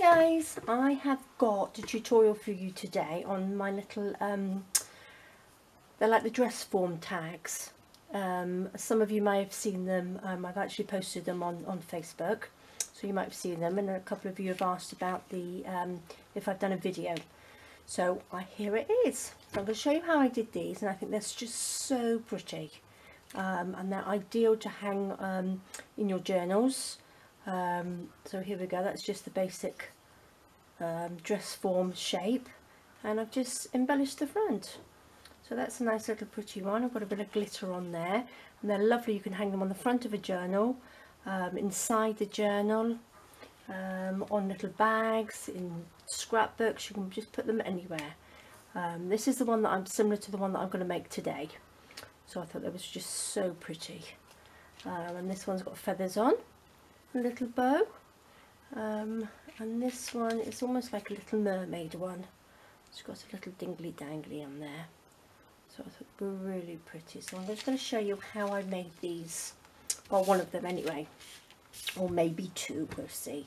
Guys, I have got a tutorial for you today on my little they're like the dress form tags. Some of you may have seen them. I've actually posted them on Facebook, so you might have seen them, and a couple of you have asked about the if I've done a video. So here it is. So I'm going to show you how I did these, and I think they're just so pretty, and they're ideal to hang in your journals. So here we go, that's just the basic dress form shape, and I've just embellished the front. So that's a nice little pretty one. I've got a bit of glitter on there, and they're lovely. You can hang them on the front of a journal, inside the journal, on little bags, in scrapbooks. You can just put them anywhere. This is the one that I'm similar to the one that I'm going to make today, so I thought that was just so pretty. And this one's got feathers on, a little bow, and this one is almost like a little mermaid one. It's got a little dingly dangly on there, so I thought they were really pretty. So I'm just going to show you how I made these, well, one of them anyway, or maybe two, we'll see.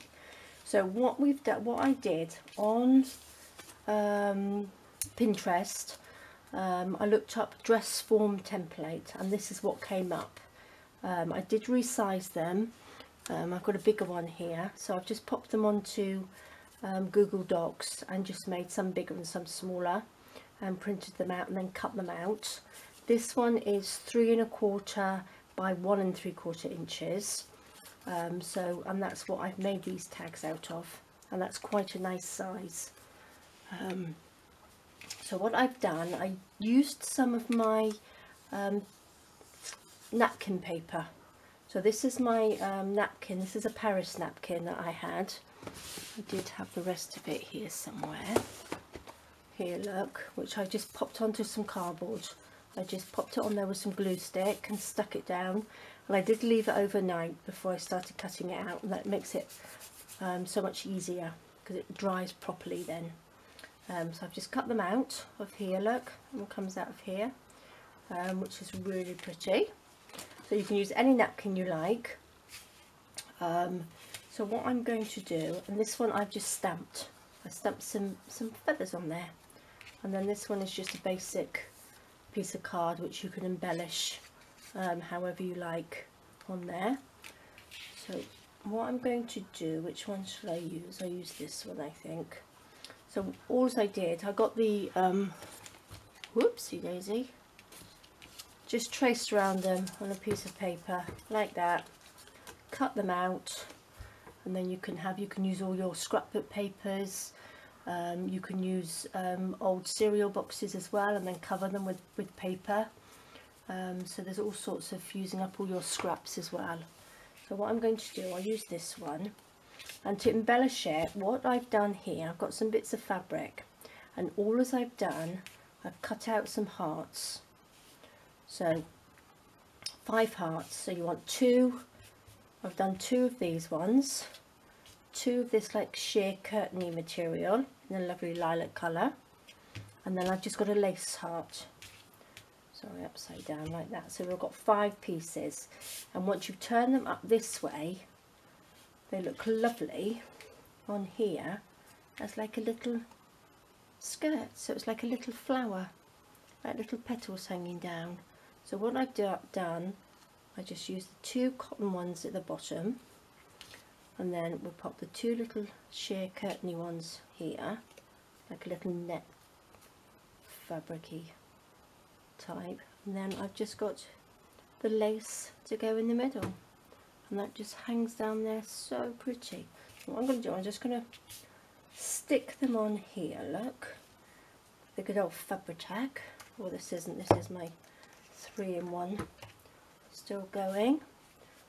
So what we've done, what I did on Pinterest, I looked up dress form template, and this is what came up. I did resize them. I've got a bigger one here, so I've just popped them onto Google Docs and just made some bigger and some smaller, and printed them out and then cut them out. This one is 3 1/4 by 1 3/4 inches, and that's what I've made these tags out of, and that's quite a nice size. So what I've done, I used some of my napkin paper. So this is my napkin. This is a Paris napkin that I had. I did have the rest of it here somewhere. Here, look, which I just popped onto some cardboard. I just popped it on there with some glue stick and stuck it down. And I did leave it overnight before I started cutting it out, and that makes it so much easier because it dries properly then. So I've just cut them out of here, look, and it comes out of here, which is really pretty. So you can use any napkin you like. So what I'm going to do, and this one I've just stamped. I stamped some feathers on there. And then this one is just a basic piece of card which you can embellish however you like on there. So what I'm going to do, which one should I use? I use this one, I think. So all I did, I got the, whoopsie daisy, just traced around them on a piece of paper like that, cut them out, and then you can use all your scrapbook papers. You can use old cereal boxes as well, and then cover them with paper. So there's all sorts of using up all your scraps as well. So what I'm going to do, I'll use this one, and to embellish it, what I've done here, I've got some bits of fabric, and all as I've done, I've cut out some hearts. So 5 hearts. So you want 2. I've done 2 of these ones, 2 of this like sheer curtainy material in a lovely lilac colour, and then I've just got a lace heart, sorry, upside down like that. So we've got 5 pieces, and once you turn them up this way, they look lovely on here as like a little skirt. So it's like a little flower, like little petals hanging down. So what I've done, I just used the 2 cotton ones at the bottom, and then we'll pop the 2 little sheer curtainy ones here, like a little net fabricy type, and then I've just got the lace to go in the middle, and that just hangs down there so pretty. So what I'm going to do, I'm just going to stick them on here, look, the good old Fabri-Tac. Well, this isn't, this is my 3-in-1 still going.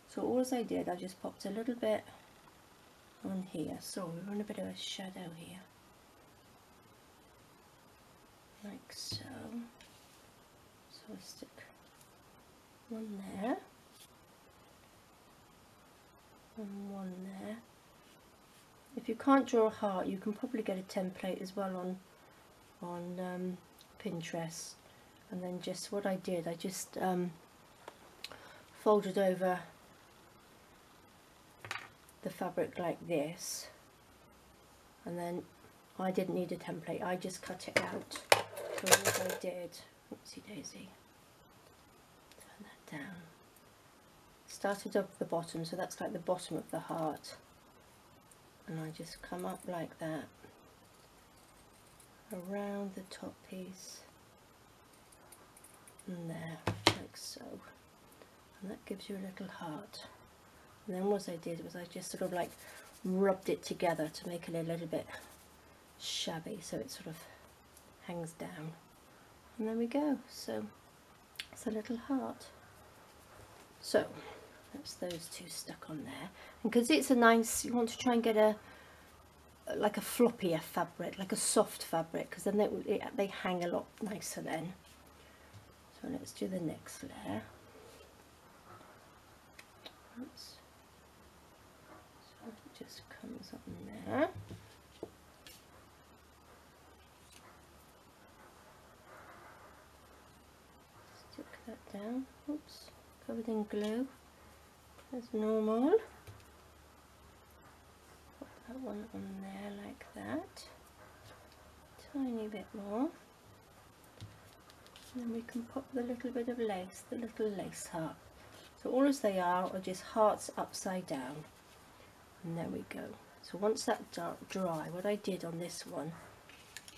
So all I did, I just popped a little bit on here. So we're on a bit of a shadow here, like so. So I stick one there and one there. If you can't draw a heart, you can probably get a template as well on Pinterest. And then just what I did, I just folded over the fabric like this, and then I didn't need a template, I just cut it out. So what I did, oopsie daisy, turn that down, started off the bottom, so that's like the bottom of the heart, and I just come up like that around the top piece and there, like so, and that gives you a little heart. And then what I did was I just sort of like rubbed it together to make it a little bit shabby, so it sort of hangs down, and there we go. So it's a little heart. So that's those two stuck on there, and because it's a nice, you want to try and get a like a floppier fabric, like a soft fabric, because then they hang a lot nicer then. So let's do the next layer. Oops. So it just comes on there. Stick that down. Oops, covered in glue as normal. Put that one on there like that. Tiny bit more. And then we can pop the little bit of lace, the little lace heart. So all as they are just hearts upside down. And there we go. So once that's dry, what I did on this one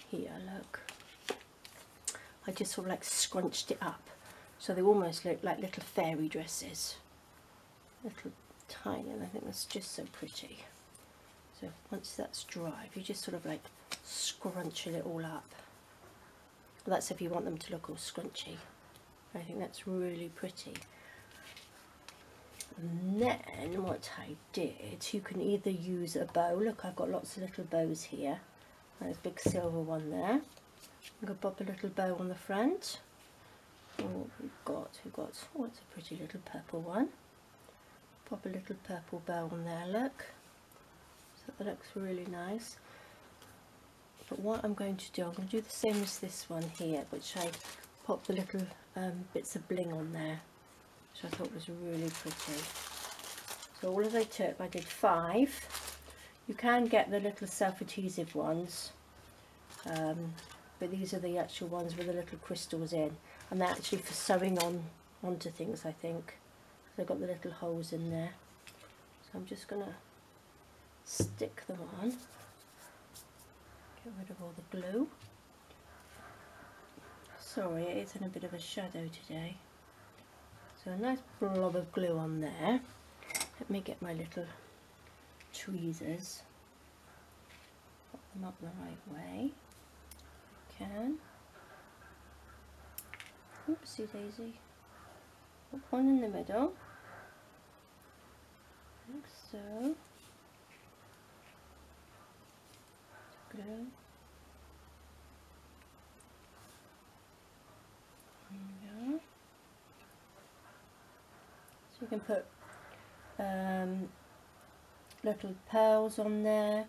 here, look, I just sort of like scrunched it up, so they almost look like little fairy dresses, little tiny, and I think that's just so pretty. So once that's dry, if you just sort of like scrunch it all up, well, that's if you want them to look all scrunchy. I think that's really pretty. And then what I did, you can either use a bow. Look, I've got lots of little bows here. There's a big silver one there. I'm going to pop a little bow on the front. Oh, we've got, oh, it's a pretty little purple one. Pop a little purple bow on there, look. So that looks really nice. But what I'm going to do, I'm going to do the same as this one here, which I popped the little bits of bling on there, which I thought was really pretty. So all as I took, I did 5. You can get the little self-adhesive ones, but these are the actual ones with the little crystals in, and they're actually for sewing onto things, I think. They've got the little holes in there. So I'm just going to stick them on, get rid of all the glue. Sorry, it is in a bit of a shadow today. So a nice blob of glue on there. Let me get my little tweezers, put them up the right way. I can. Oopsie daisy. Put one in the middle, like so. Glue. There we go. So you can put little pearls on there,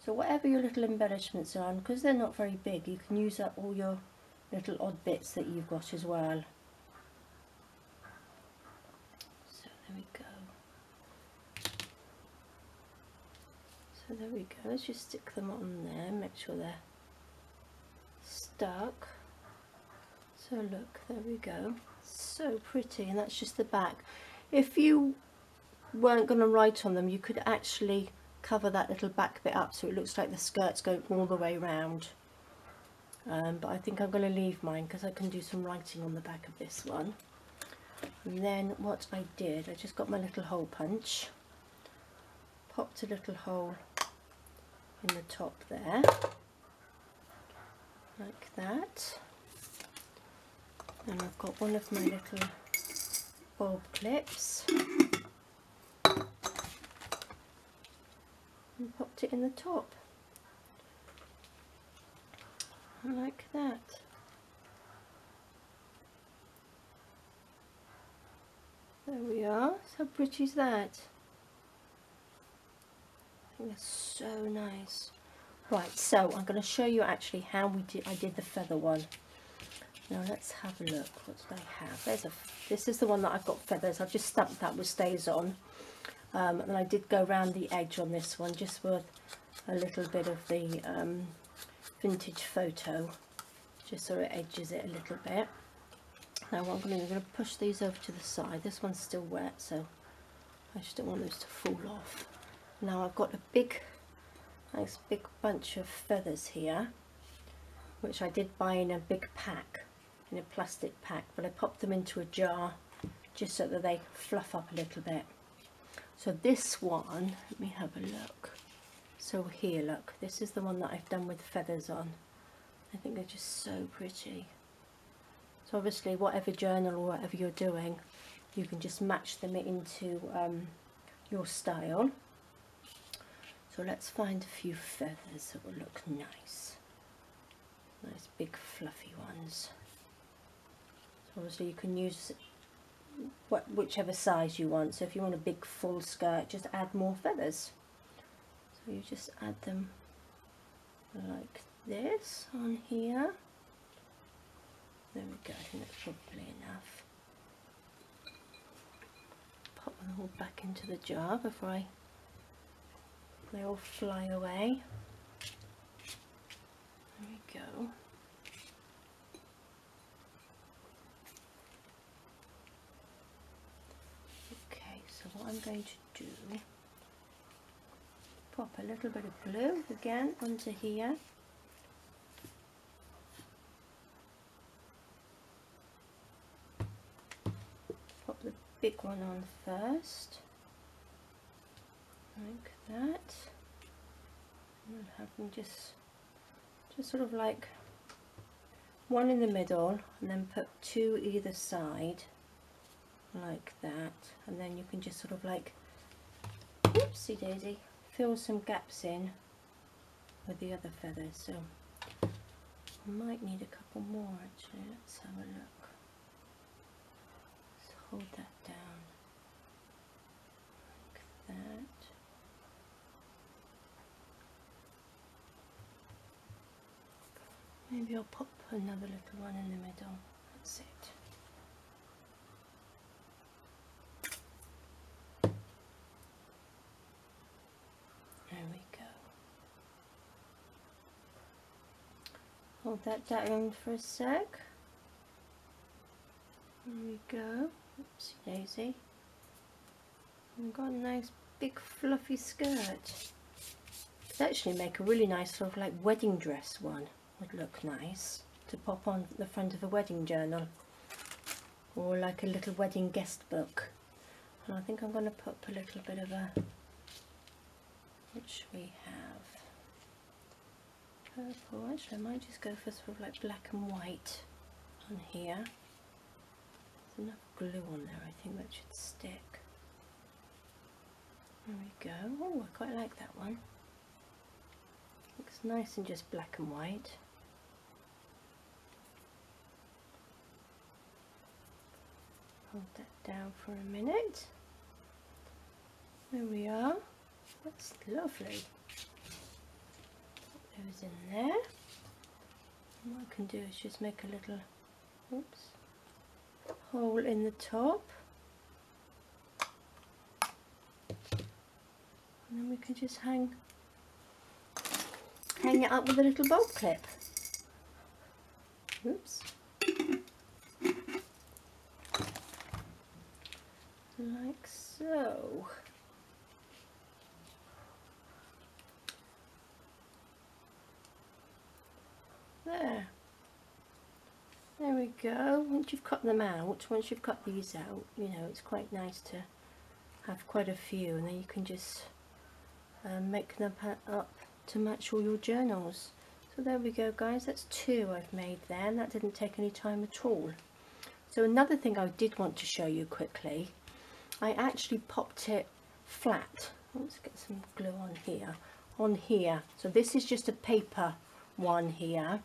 so whatever your little embellishments are, and because they're not very big, you can use up all your little odd bits that you've got as well. So there we go. So there we go, let's just stick them on there, make sure they're stuck. So look, there we go, so pretty. And that's just the back. If you weren't going to write on them, you could actually cover that little back bit up so it looks like the skirt's going all the way round, but I think I'm going to leave mine because I can do some writing on the back of this one. And then what I did, I just got my little hole punch, popped a little hole in the top there like that, and I've got one of my little bulb clips and popped it in the top like that. There we are. So how pretty is that? I think that's so nice. Right, so I'm going to show you actually how I did the feather one. Now let's have a look. What did I have? This is the one that I've got feathers. I've just stamped that with stays on. and I did go around the edge on this one just with a little bit of the vintage photo, just so it edges it a little bit. Now what I'm going to push these over to the side. This one's still wet, so I just don't want those to fall off. Now I've got a nice big bunch of feathers here, which I did buy in a big pack, in a plastic pack, but I popped them into a jar just so that they fluff up a little bit. So this one, let me have a look. So here, look, this is the one that I've done with feathers on. I think they're just so pretty. So obviously whatever journal or whatever you're doing, you can just match them into your style. So let's find a few feathers that will look nice. Nice big fluffy ones. So obviously you can use whichever size you want. So if you want a big full skirt, just add more feathers. So you just add them like this on here. There we go, I think that's probably enough. Pop them all back into the jar before they all fly away. There we go. Okay, so what I'm going to do, pop a little bit of glue again onto here. Pop the big one on first, like that. And have them just sort of like one in the middle, and then put two either side, like that. And then you can just sort of like, oopsie daisy, fill some gaps in with the other feathers. So I might need a couple more actually. Let's have a look. Let's hold that down like that. Maybe I'll pop another little one in the middle. That's it. There we go. Hold that down for a sec. There we go. Oopsie daisy. We've got a nice big fluffy skirt. Could actually make a really nice sort of like wedding dress one. Would look nice to pop on the front of a wedding journal, or like a little wedding guest book. And I think I'm going to put a little bit of a, which we have purple. Actually I might just go for sort of like black and white on here. There's enough glue on there, I think that should stick. There we go. Oh, I quite like that one. Looks nice in just black and white. Hold that down for a minute. There we are. That's lovely. Put those in there. And what I can do is just make a little, oops, hole in the top. And then we can just hang it up with a little bolt clip. Oops. Like so. There we go. Once you've cut them out, once you've cut these out, you know, it's quite nice to have quite a few, and then you can just make them up to match all your journals. So there we go guys, that's two I've made there, and that didn't take any time at all. So another thing I did want to show you quickly, I actually popped it flat. Let's get some glue on here. So this is just a paper one here,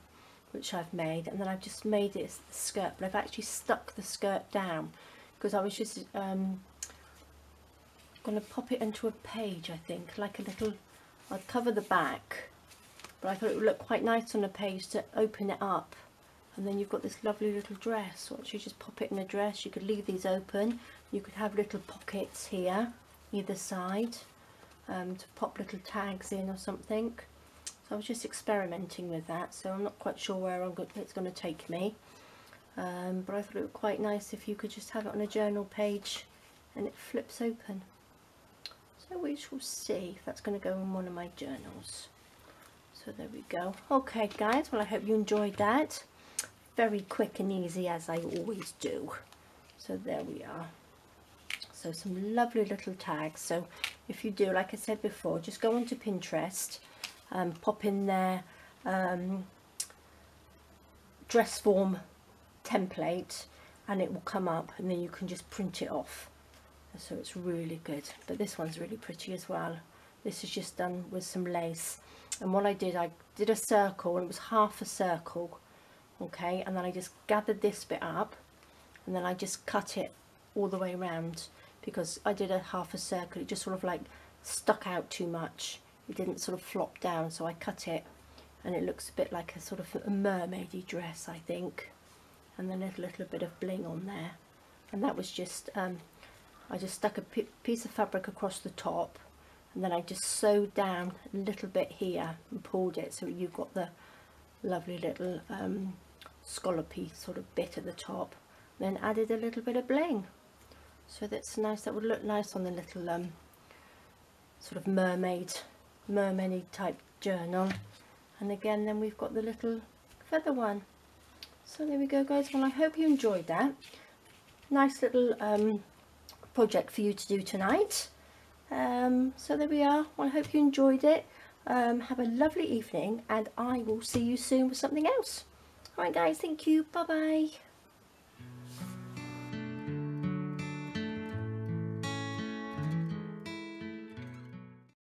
which I've made, and then I've just made it as the skirt, but I've actually stuck the skirt down because I was just going to pop it into a page, I think, like a little, I'd cover the back, but I thought it would look quite nice on a page to open it up, and then you've got this lovely little dress. Once you just pop it in a dress, you could leave these open, you could have little pockets here, either side to pop little tags in or something. So I was just experimenting with that, so I'm not quite sure where it's going to take me, but I thought it would be quite nice if you could just have it on a journal page and it flips open. So we shall see if that's going to go in one of my journals. So there we go. Okay guys, well I hope you enjoyed that. Very quick and easy, as I always do. So there we are. So some lovely little tags. So if you do, like I said before, just go onto Pinterest, pop in there dress form template, and it will come up, and then you can just print it off. So it's really good. But this one's really pretty as well. This is just done with some lace, and what I did a circle, and it was half a circle, okay, and then I just gathered this bit up, and then I just cut it all the way around, because I did a half a circle, it just sort of like stuck out too much, it didn't sort of flop down, so I cut it, and it looks a bit like a sort of a mermaidy dress, I think, and then a little bit of bling on there. And that was just I just stuck a piece of fabric across the top, and then I just sewed down a little bit here and pulled it, so you've got the lovely little scallopy sort of bit at the top, then added a little bit of bling. So that's nice, that would look nice on the little sort of mermaid type journal. And again, then we've got the little feather one. So there we go guys, well I hope you enjoyed that. Nice little project for you to do tonight. So there we are, well I hope you enjoyed it. Have a lovely evening, and I will see you soon with something else. Alright guys, thank you, bye bye.